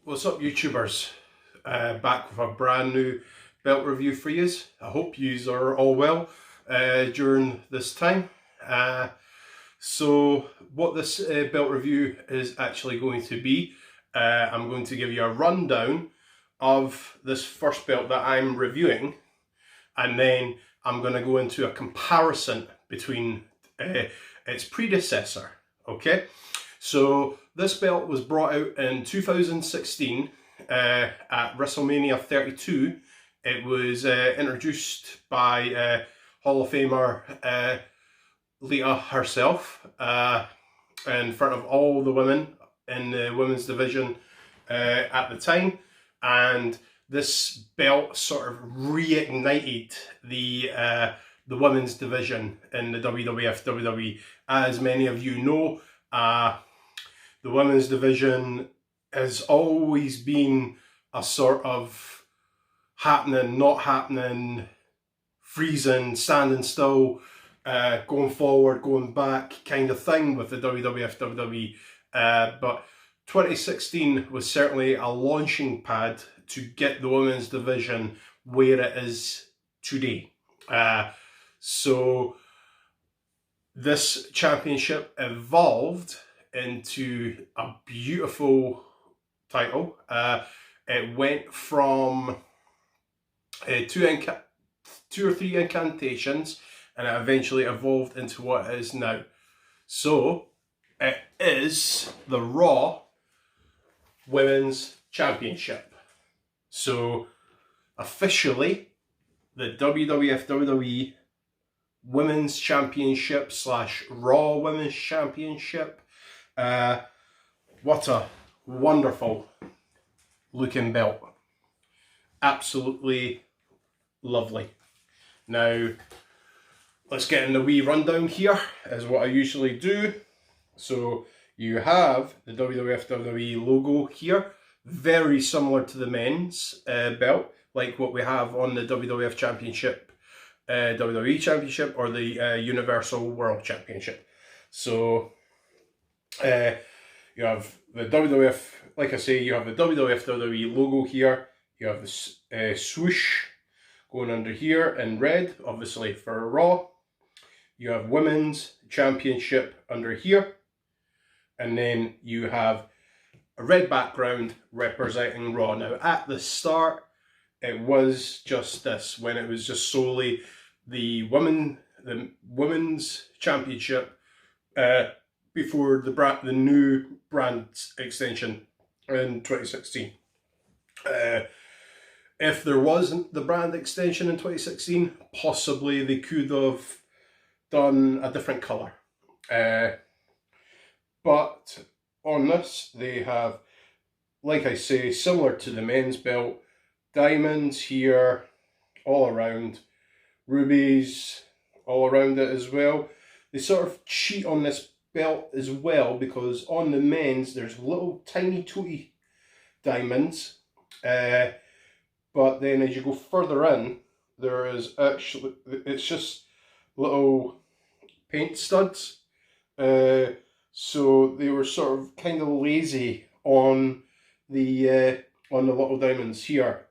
What's up, YouTubers? Back with a brand new belt review for yous. I hope yous are all well during this time. So what this belt review is actually going to be, I'm going to give you a rundown of this first belt that I'm reviewing, and then I'm going to go into a comparison between its predecessor. Okay, so this belt was brought out in 2016 at WrestleMania 32. It was introduced by Hall of Famer Lita herself in front of all the women in the women's division at the time, and this belt sort of reignited the women's division in the WWF WWE. As many of you know, the women's division has always been a sort of happening, not happening, freezing, standing still, going forward, going back kind of thing with the WWF WWE. But 2016 was certainly a launching pad to get the women's division where it is today. So this championship evolved into a beautiful title. It went from two or three incantations, and it eventually evolved into what it is now. So it is the Raw Women's Championship. So officially, the WWF WWE Women's Championship / Raw Women's Championship. What a wonderful looking belt. Absolutely lovely. Now, let's get in the wee rundown here, as what I usually do. So you have the WWF WWE logo here, very similar to the men's belt, like what we have on the WWF Championship, WWE Championship, or the Universal World Championship. So you have the WWF, like I say, you have the WWF WWE logo here. You have the swoosh going under here in red, obviously for Raw. You have Women's Championship under here. And then you have a red background representing Raw. Now, at the start, it was just this, when it was just solely the Women's Championship before the new brand extension in 2016. If there wasn't the brand extension in 2016, possibly they could have done a different colour. But on this, they have, like I say, similar to the men's belt, diamonds here all around, rubies all around it as well. They sort of cheat on this belt as well, because on the men's there's little tiny tooty diamonds, but then as you go further in, there is actually, it's just little paint studs. So they were sort of kind of lazy on the little diamonds here.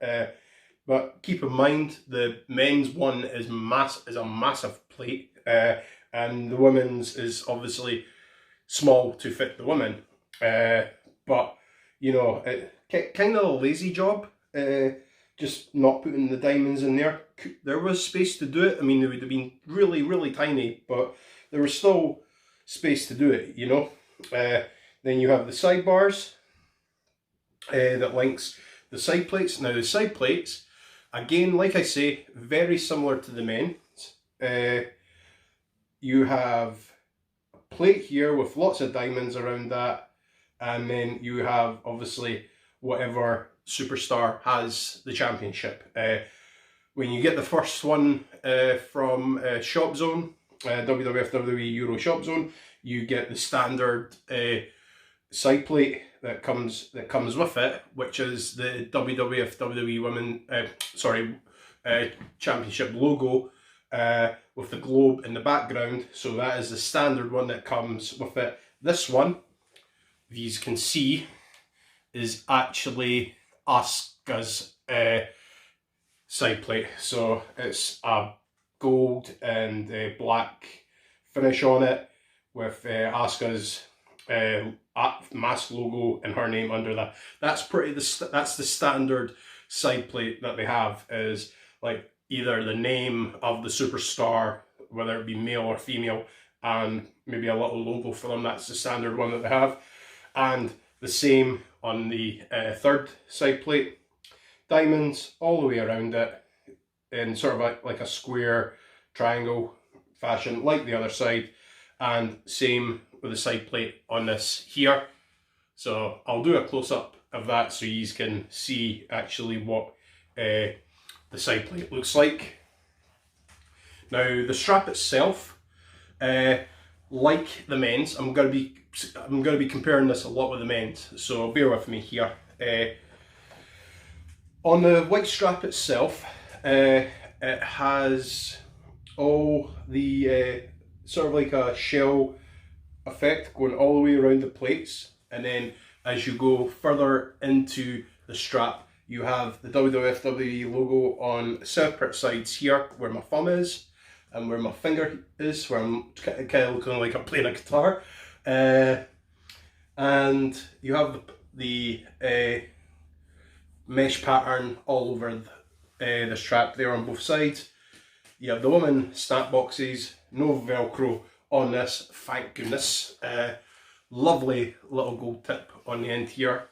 But keep in mind, the men's one is a massive plate, and the women's is obviously small to fit the women. But you know, kind of a lazy job. Just not putting the diamonds in there. There was space to do it. I mean, they would have been really, really tiny, but there was still space to do it, you know. Then you have the sidebars that links the side plates. Now, the side plates, again, like I say, very similar to the men's. You have a plate here with lots of diamonds around that, and then you have, obviously, whatever superstar has the championship. When you get the first one from Shop Zone, WWF WWE Euro Shop Zone, you get the standard side plate that comes with it, which is the WWF WWE Championship logo with the globe in the background. So that is the standard one that comes with it. This one, as you can see, is actually Asuka's side plate. So it's a gold and black finish on it with Asuka's mask logo and her name under that. That's that's the standard side plate that they have, is like either the name of the superstar, whether it be male or female, and maybe a little logo for them. That's the standard one that they have. And the same on the third side plate. Diamonds all the way around it in sort of like a square triangle fashion like the other side, and same with the side plate on this here. So I'll do a close-up of that so you can see actually what the side plate looks like. Now the strap itself, like the men's, I'm going to be comparing this a lot with the men's, so bear with me here. On the white strap itself, it has all the sort of like a shell effect going all the way around the plates, and then as you go further into the strap, you have the WWE logo on separate sides here, where my thumb is and where my finger is, where I'm kind of looking like I'm playing a guitar, and you have the mesh pattern all over the strap there on both sides. You have the woman snap boxes, no Velcro on this, thank goodness. Lovely little gold tip on the end here.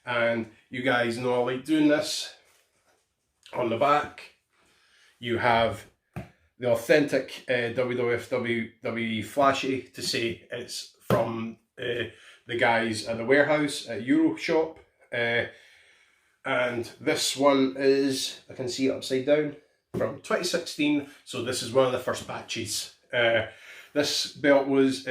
And you guys know I like doing this. On the back, you have the authentic WWF WWE flashy to say it's from the guys at the warehouse at Euroshop. And this one is, I can see it upside down, from 2016, so this is one of the first batches. This belt was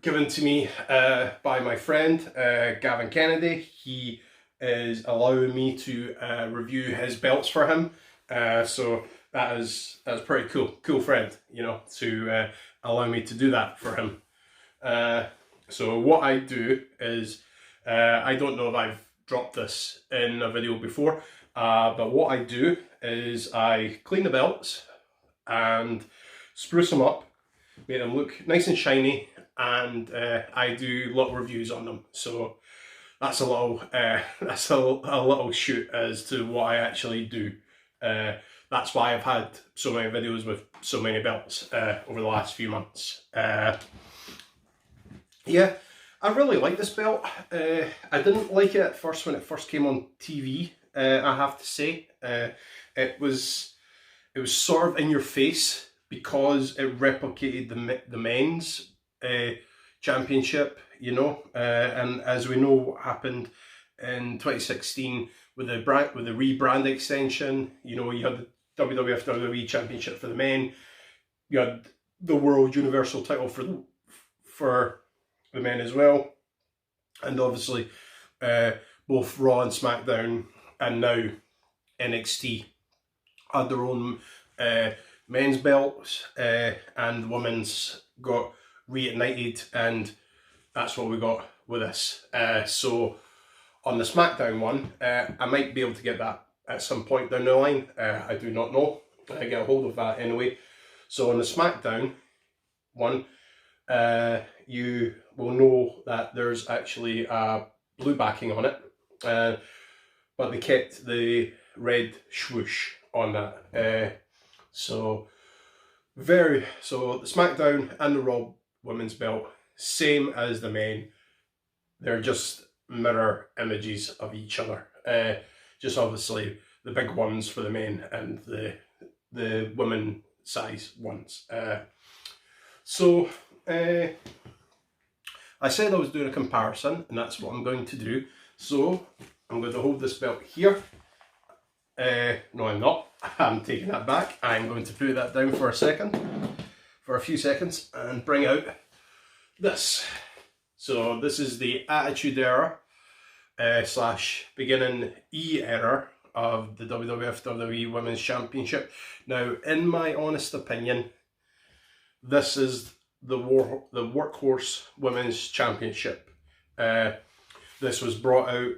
given to me by my friend Gavin Kennedy. He is allowing me to review his belts for him, so that's pretty cool friend, you know, to allow me to do that for him. So what I do is, I don't know if I've dropped this in a video before, but what I do is I clean the belts and spruce them up, make them look nice and shiny, and I do little reviews on them. So that's a little little shoot as to what I actually do. That's why I've had so many videos with so many belts over the last few months. Yeah, I really like this belt. I didn't like it at first when it first came on TV, I have to say. It was sort of in your face because it replicated the men's championship, you know, and as we know what happened in 2016 with the rebrand extension, you know, you had the WWF WWE championship for the men, you had the World Universal title for the men as well, and obviously both Raw and SmackDown and now NXT had their own men's belts, and the women's got reignited, and that's what we got with this. So on the SmackDown one, I might be able to get that at some point down the line. I do not know. I get a hold of that anyway. So on the SmackDown one, you will know that there's actually a blue backing on it, but they kept the red swoosh on that. So the SmackDown and the Raw women's belt, same as the men. They're just mirror images of each other. Just obviously the big ones for the men and the women size ones. So I said I was doing a comparison, and that's what I'm going to do. So I'm going to hold this belt here. No, I'm not. I'm taking that back. I'm going to put that down for a few seconds, and bring out this. So this is the Attitude Era / beginning era of the WWF WWE Women's Championship. Now, in my honest opinion, this is the workhorse Women's Championship. This was brought out,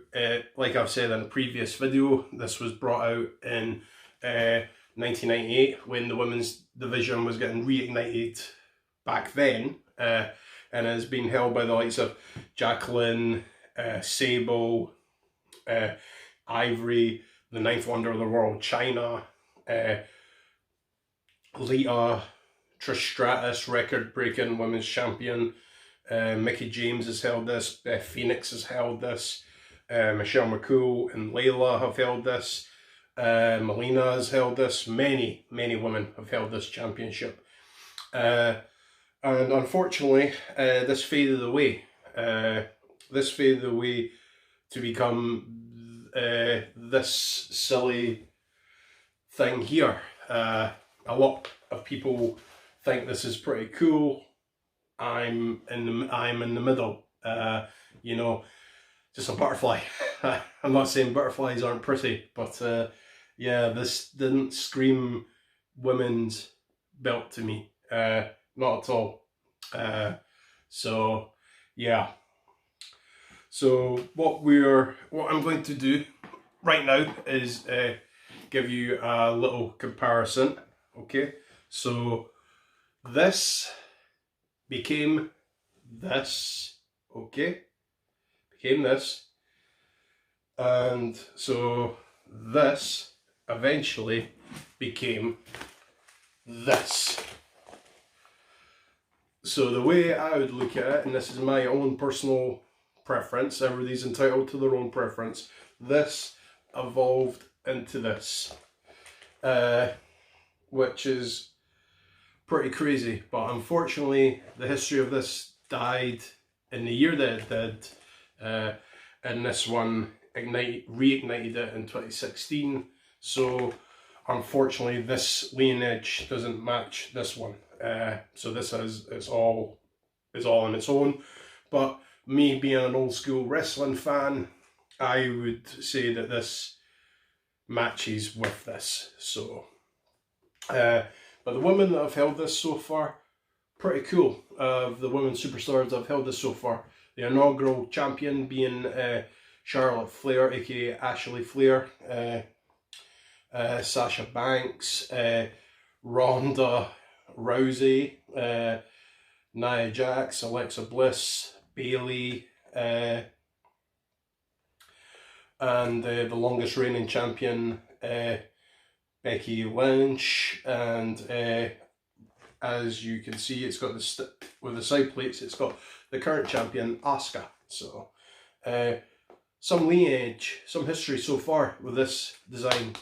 like I've said in a previous video, this was brought out in 1998 when the women's division was getting reignited back then, and has been held by the likes of Jacqueline, Sable, Ivory, the ninth wonder of the world, China, Lita, Trish Stratus, record-breaking women's champion. Mickie James has held this, Beth Phoenix has held this, Michelle McCool and Layla have held this, Melina has held this, many women have held this championship. And unfortunately, this faded away. This faded away to become this silly thing here. A lot of people think this is pretty cool. I'm in the middle, you know, just a butterfly. I'm not saying butterflies aren't pretty, but yeah, this didn't scream women's belt to me, not at all. So yeah, so what I'm going to do right now is give you a little comparison. Okay, so this became this, okay, became this, and so this eventually became this. So the way I would look at it, and this is my own personal preference, everybody's entitled to their own preference, this evolved into this, which is pretty crazy, but unfortunately the history of this died in the year that it did, and this one reignited it in 2016. So unfortunately this lineage doesn't match this one. So this is all on its own. But me being an old school wrestling fan, I would say that this matches with this. So but the women that have held this so far, pretty cool. The women superstars that have held this so far. The inaugural champion being Charlotte Flair, aka Ashley Flair, Sasha Banks, Ronda Rousey, Nia Jax, Alexa Bliss, Bayley, and the longest reigning champion, Becky Lynch, and as you can see, it's got with the side plates, it's got the current champion Asuka. So some lineage, some history so far with this design.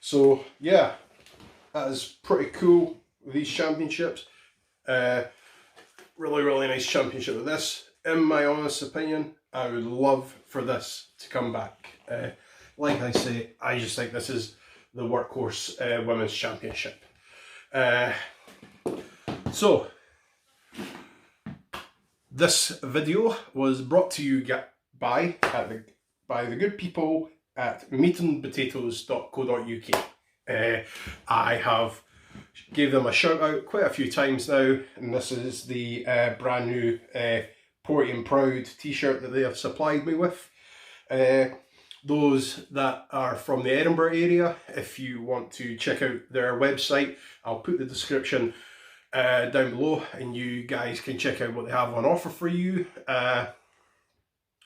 So yeah, that is pretty cool with these championships. Really nice championship with this. In my honest opinion, I would love for this to come back. Like I say, I just think this is the workhorse women's championship. So this video was brought to you by the good people at meatandpotatoes.co.uk. I have gave them a shout out quite a few times now, and this is the brand new Porty and Proud t-shirt that they have supplied me with. Those that are from the Edinburgh area, if you want to check out their website, I'll put the description down below, and you guys can check out what they have on offer for you.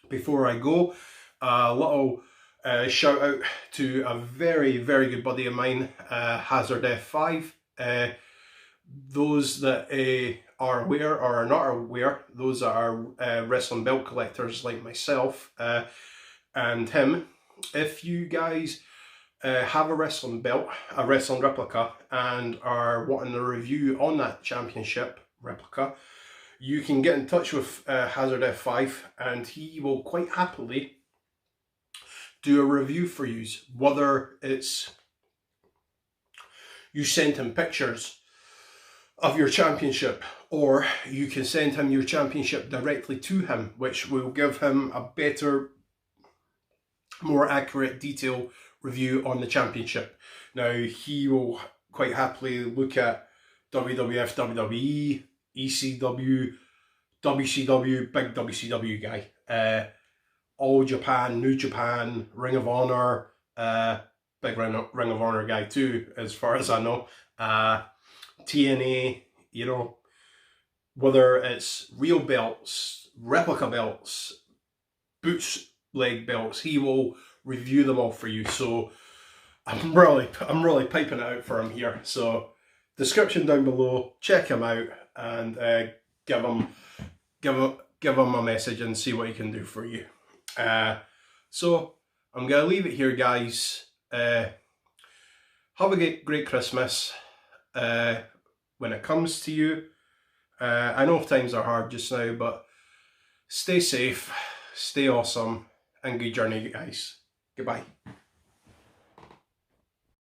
Before I go, a little shout out to a very good buddy of mine, Hazard F5. Those that are aware or are not aware, those that are wrestling belt collectors like myself and him, if you guys have a wrestling belt, a wrestling replica, and are wanting a review on that championship replica, you can get in touch with Hazard F5, and he will quite happily do a review for you, whether it's you send him pictures of your championship, or you can send him your championship directly to him, which will give him a better, more accurate detail review on the championship. Now, he will quite happily look at WWF, WWE, ECW, WCW, big WCW guy. All Japan, New Japan, Ring of Honor, big Ring of Honor guy too, as far as I know. TNA, you know, whether it's real belts, replica belts, bootleg belts, he will review them all for you. So I'm really piping it out for him here. So description down below, check him out and give him a message and see what he can do for you. So I'm gonna leave it here, guys. Have a great Christmas when it comes to you. I know times are hard just now, but stay safe, stay awesome, and good journey, guys. Goodbye.